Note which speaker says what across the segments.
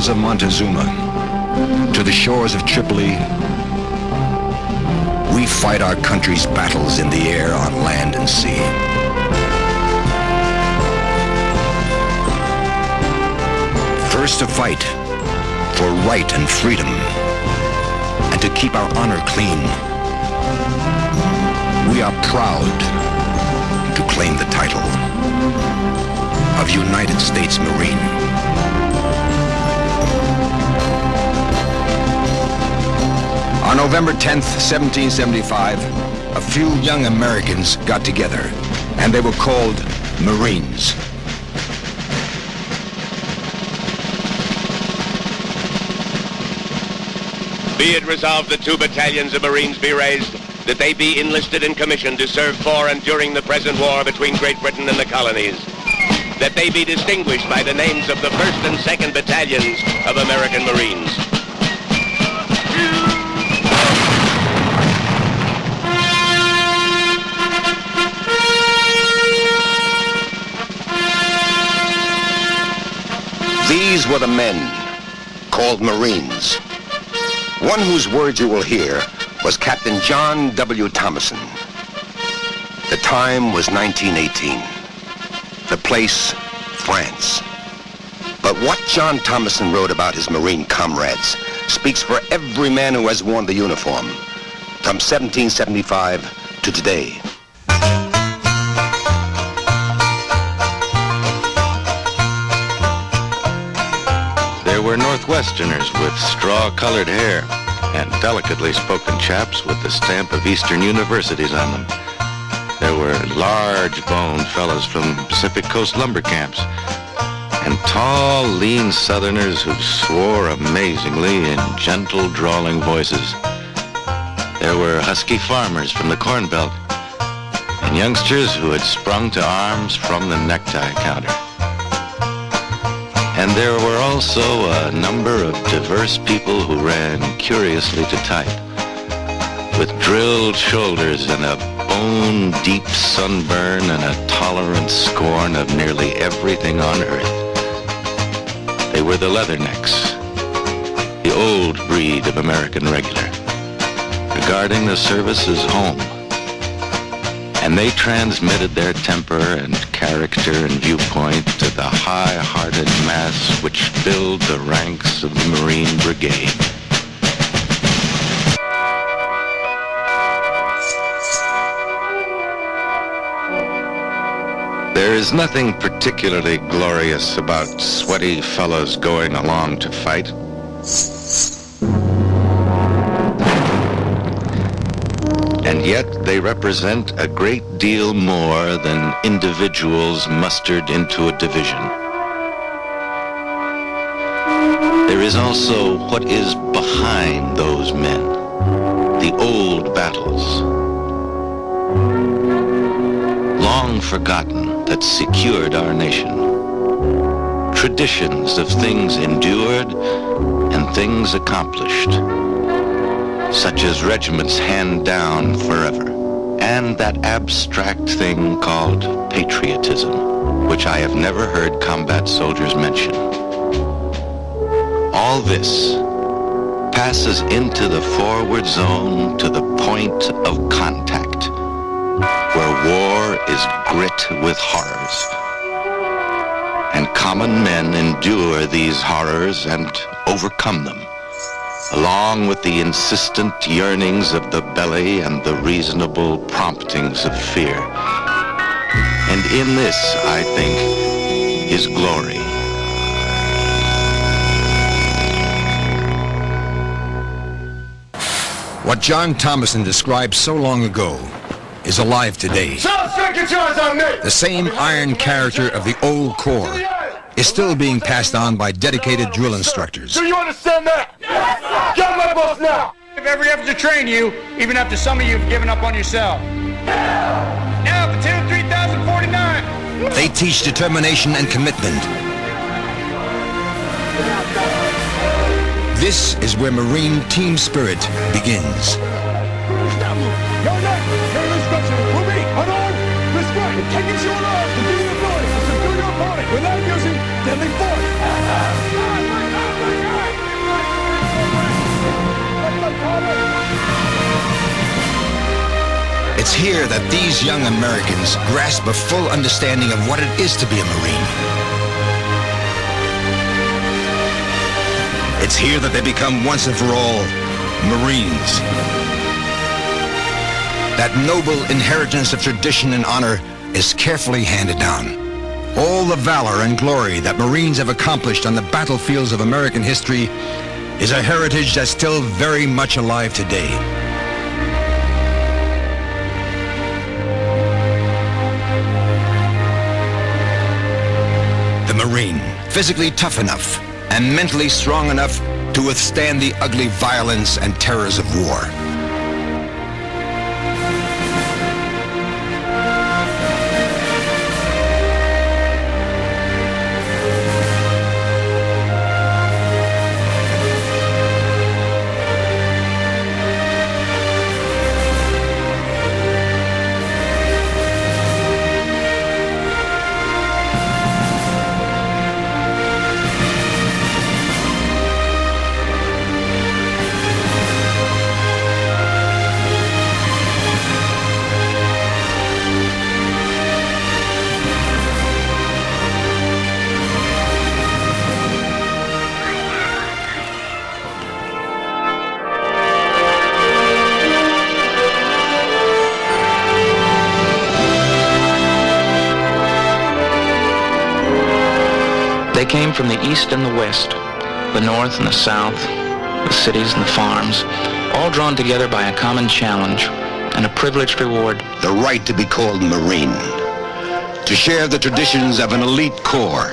Speaker 1: hills of Montezuma to the shores of Tripoli, we fight our country's battles in the air, on land and sea. First to fight for right and freedom, and to keep our honor clean. We are proud to claim the title of United States Marine. On November 10th, 1775, a few young Americans got together, and they were called Marines.
Speaker 2: Be it resolved that 2 battalions of Marines be raised, that they be enlisted and commissioned to serve for and during the present war between Great Britain and the colonies, that they be distinguished by the names of the 1st and 2nd Battalions of American Marines.
Speaker 1: These were the men called Marines. One whose words you will hear was Captain John W. Thomason. The time was 1918. The place, France. But what John Thomason wrote about his Marine comrades speaks for every man who has worn the uniform, from 1775 to today.
Speaker 3: There were Northwesterners with straw-colored hair and delicately spoken chaps with the stamp of Eastern universities on them. There were large-boned fellows from Pacific Coast lumber camps and tall, lean Southerners who swore amazingly in gentle, drawling voices. There were husky farmers from the Corn Belt and youngsters who had sprung to arms from the necktie counter. And there were also a number of diverse people who ran curiously to type, with drilled shoulders and a bone-deep sunburn and a tolerant scorn of nearly everything on earth. They were the Leathernecks, the old breed of American regular, regarding the service as home. And they transmitted their temper and character and viewpoint to the high-hearted mass which filled the ranks of the Marine Brigade. There is nothing particularly glorious about sweaty fellows going along to fight. And yet they represent a great deal more than individuals mustered into a division. There is also what is behind those men, the old battles, long forgotten, that secured our nation. Traditions of things endured and things accomplished, such as regiments hand down forever, and that abstract thing called patriotism, which I have never heard combat soldiers mention. All this passes into the forward zone to the point of contact, where war is grit with horrors. And common men endure these horrors and overcome them, along with the insistent yearnings of the belly and the reasonable promptings of fear. And in this, I think, is glory.
Speaker 1: What John Thomason described so long ago is alive today. The same iron character of the old Corps is still being passed on by dedicated drill instructors.
Speaker 4: Do you understand that? Yes, get my boss now!
Speaker 5: Every effort to train you, even after some of you have given up on yourself. Now, Battalion 3049.
Speaker 1: They teach determination and commitment. This is where Marine team spirit begins.
Speaker 4: Without using deadly force.
Speaker 1: It's here that these young Americans grasp a full understanding of what it is to be a Marine. It's here that they become once and for all Marines. That noble inheritance of tradition and honor is carefully handed down. All the valor and glory that Marines have accomplished on the battlefields of American history is a heritage that's still very much alive today. The Marine, physically tough enough and mentally strong enough to withstand the ugly violence and terrors of war.
Speaker 6: They came from the east and the west, the north and the south, the cities and the farms, all drawn together by a common challenge and a privileged reward.
Speaker 1: The right to be called Marine, to share the traditions of an elite corps.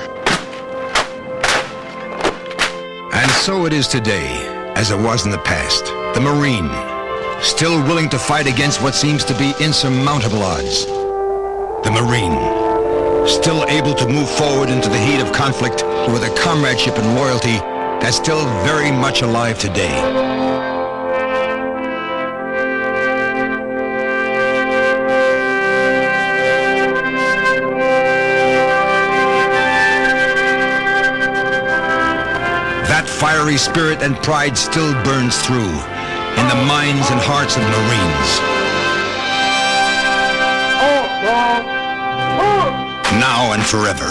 Speaker 1: And so it is today, as it was in the past. The Marine, still willing to fight against what seems to be insurmountable odds. The Marine, still able to move forward into the heat of conflict with a comradeship and loyalty that's still very much alive today. That fiery spirit and pride still burns through in the minds and hearts of Marines. Now and forever.